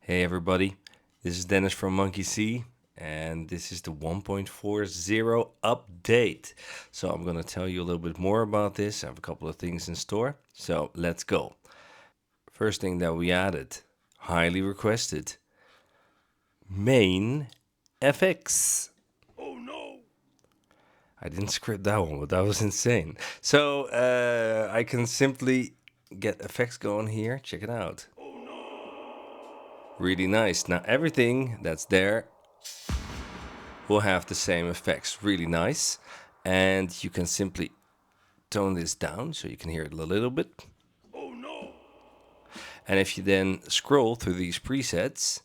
Hey everybody, this is Dennis from Monkey C, and this is the 1.40 update. So I'm going to tell you a little bit more about this. I have a couple of things in store, so let's go. First thing that we added, highly requested, main FX. Oh no! I didn't script that one, but that was insane. So I can simply get effects going here. Check it out. Oh no! Really nice. Now everything that's there will have the same effects. Really nice. And you can simply tone this down so you can hear it a little bit. Oh no! And if you then scroll through these presets,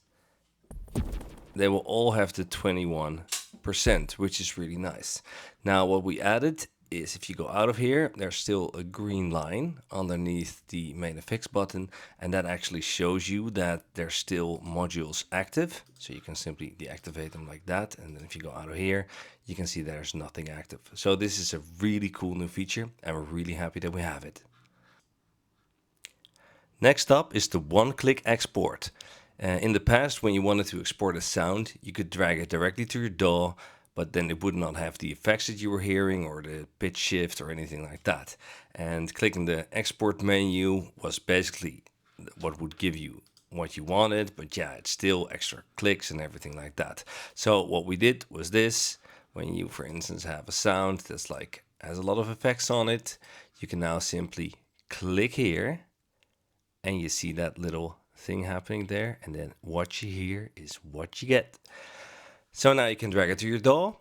they will all have the 21%, which is really nice. Now what we added is if you go out of here, there's still a green line underneath the main effects button, and that actually shows you that there's still modules active. So you can simply deactivate them like that, and then if you go out of here, you can see there's nothing active. So this is a really cool new feature, and we're really happy that we have it. Next up is the one-click export. In the past, when you wanted to export a sound, you could drag it directly to your DAW, but then it would not have the effects that you were hearing or the pitch shift or anything like that. And clicking the export menu was basically what would give you what you wanted, but yeah, it's still extra clicks and everything like that. So what we did was this. When you, for instance, have a sound that's like has a lot of effects on it, you can now simply click here and you see that little thing happening there, and then what you hear is what you get. So now you can drag it to your DAW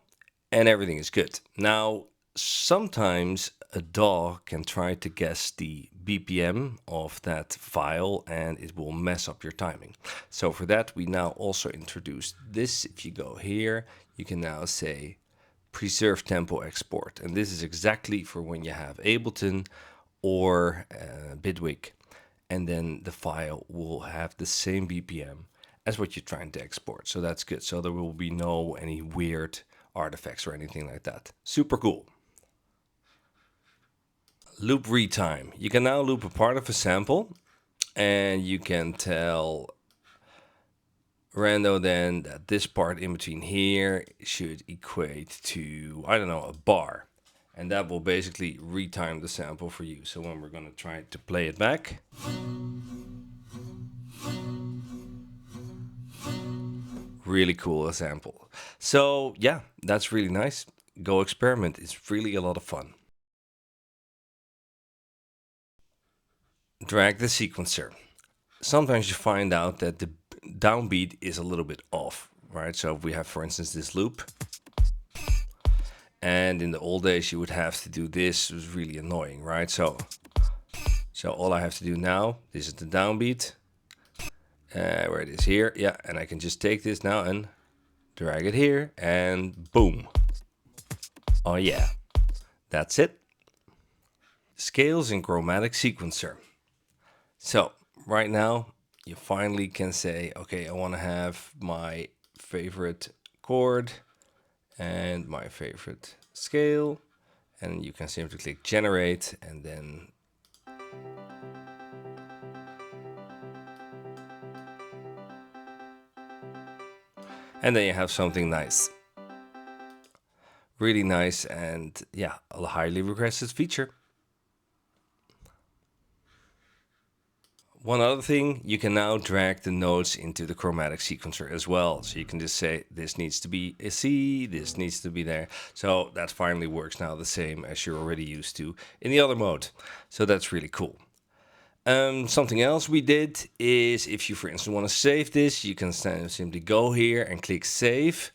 and everything is good. Now, sometimes a DAW can try to guess the BPM of that file and it will mess up your timing. So for that, we now also introduced this. If you go here, you can now say preserve tempo export. And this is exactly for when you have Ableton or Bitwig, and then the file will have the same BPM as what you're trying to export. So that's good. So there will be no any weird artifacts or anything like that. Super cool. Loop retime. You can now loop a part of a sample, and you can tell Rando then that this part in between here should equate to, I don't know, a bar. And that will basically retime the sample for you. So when we're going to try to play it back, really cool example. So yeah, that's really nice. Go experiment. It's really a lot of fun. Drag the sequencer. Sometimes you find out that the downbeat is a little bit off, right? So if we have, for instance, this loop, and in the old days you would have to do this. It was really annoying, right? So all I have to do now, this is the downbeat, where it is here. Yeah, and I can just take this now and drag it here, and boom. Oh yeah, that's it. Scales in Chromatic sequencer. So right now you finally can say, okay, I want to have my favorite chord and my favorite scale, and you can simply click generate, and then you have something nice. Really nice, and yeah, a highly requested feature. One other thing, you can now drag the notes into the chromatic sequencer as well. So you can just say, this needs to be a C, this needs to be there. So that finally works now the same as you're already used to in the other mode. So that's really cool. Something else we did is if you, for instance, want to save this, you can simply go here and click save.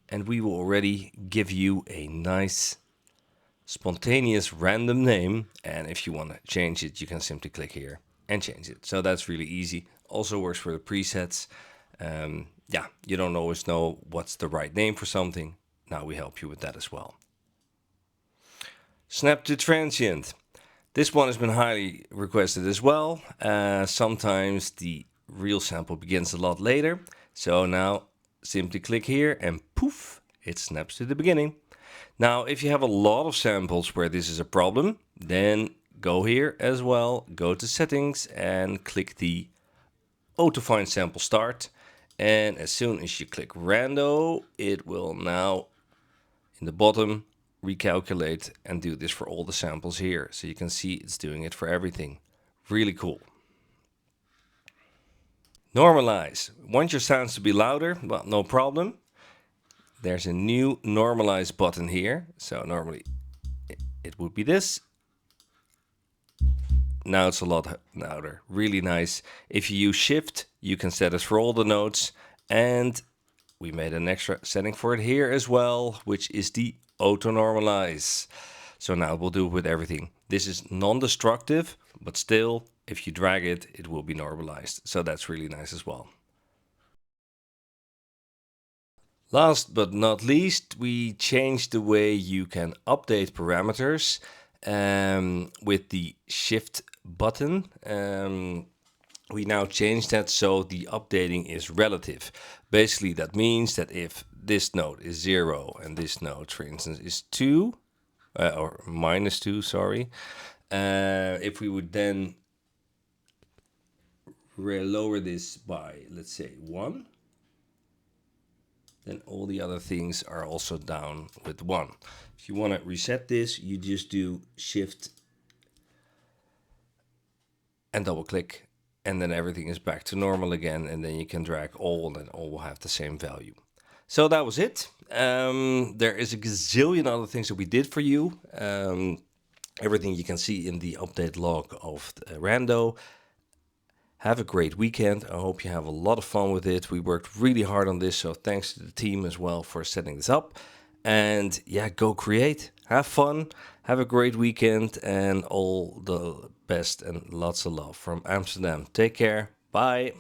And we will already give you a nice spontaneous random name. And if you want to change it, you can simply click here and change it. So that's really easy. Also works for the presets. Yeah, you don't always know what's the right name for something. Now we help you with that as well. Snap to transient. This one has been highly requested as well. Sometimes the real sample begins a lot later. So now simply click here and poof, it snaps to the beginning. Now, if you have a lot of samples where this is a problem, then go here as well, go to settings and click the auto find sample start. And as soon as you click rando, it will now in the bottom recalculate and do this for all the samples here. So you can see it's doing it for everything. Really cool. Normalize. Want your sounds to be louder? Well, no problem. There's a new normalize button here. So normally it would be this. Now it's a lot louder. Really nice. If you use shift, you can set it for all the notes. And we made an extra setting for it here as well, which is the auto normalize. So now we'll do it with everything. This is non-destructive, but still, if you drag it, it will be normalized. So that's really nice as well. Last but not least, we changed the way you can update parameters with the shift button. We now changed that so the updating is relative. Basically, that means that if this node is 0 and this node, for instance, is 2, or -2, sorry, if we would then lower this by, let's say, 1, then all the other things are also down with 1. If you want to reset this, you just do shift and double click, and then everything is back to normal again, and then you can drag all and all will have the same value. So that was it. There is a gazillion other things that we did for you. Everything you can see in the update log of Rando. Have a great weekend. I hope you have a lot of fun with it. We worked really hard on this, so thanks to the team as well for setting this up. And yeah, go create. Have fun. Have a great weekend and all the best and lots of love from Amsterdam. Take care. Bye.